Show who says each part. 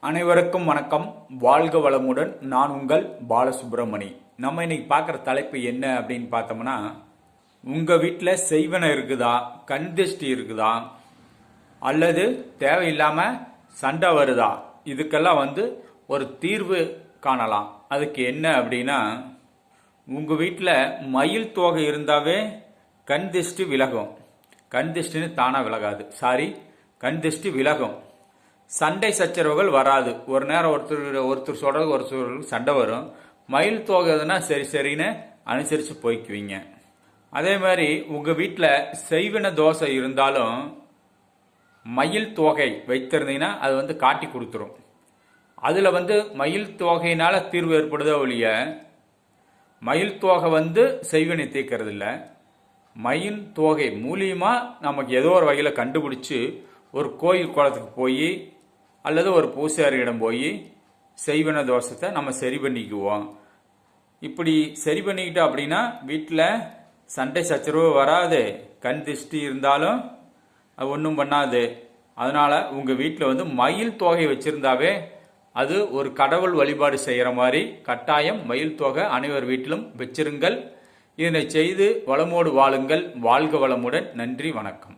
Speaker 1: அனைவருக்கும் வணக்கம். வாழ்க வளமுடன். நான் உங்கள் பாலசுப்ரமணி. நம்ம இன்னைக்கு பார்க்குற தலைப்பு என்ன அப்படின்னு பார்த்தோம்னா, உங்கள் வீட்டில் செய்வன இருக்குதா, கண் திருஷ்டி இருக்குதா, அல்லது தேவையில்லாமல் சண்டை வருதா, இதுக்கெல்லாம் ஒரு தீர்வு காணலாம். அதுக்கு என்ன அப்படின்னா, உங்கள் வீட்டில் மயில் தோகை இருந்தாவே கண் திருஷ்டி விலகும். கண் திருஷ்டின்னு தானாக விலகாது, கண் திருஷ்டி விலகும். சண்டை சச்சரவுகள் வராது. ஒரு நேரம் ஒருத்தர் சொல்றது ஒருத்தர் சண்டை வரும். மயில் தோகைன்னா சரின்னு அனுசரித்து போய்க்குவீங்க. அதே மாதிரி உங்கள் வீட்டில் செய்வன தோசை இருந்தாலும் மயில் தோகை வைத்திருந்தீங்கன்னா அது காட்டி கொடுத்துரும். அதில் மயில் தோகையினால தீர்வு ஏற்படுதோ ஒழிய மயில் தோகை செய்வனை தீர்க்கறது இல்லை. மயில் தோகை மூலியமாக நமக்கு ஏதோ ஒரு வகையில் கண்டுபிடிச்சி ஒரு கோயில் குளத்துக்கு போய் அல்லது ஒரு பூசாரியிடம் போய் செய்வன தோஷத்தை நம்ம சரி பண்ணிக்குவோம். இப்படி சரி பண்ணிக்கிட்டோம் அப்படின்னா வீட்டில் சண்டை சச்சரவு வராது. கண் திருஷ்டி இருந்தாலும் அது ஒன்றும் பண்ணாது. அதனால் உங்கள் வீட்டில் மயில் தோகை வச்சுருந்தாவே அது ஒரு கடவுள் வழிபாடு செய்கிற மாதிரி கட்டாயம் மயில் தோகை அனைவர் வீட்டிலும் வச்சிருங்கள். இதனை செய்து வளமோடு வாழுங்கள். வாழ்க வளமுடன். நன்றி, வணக்கம்.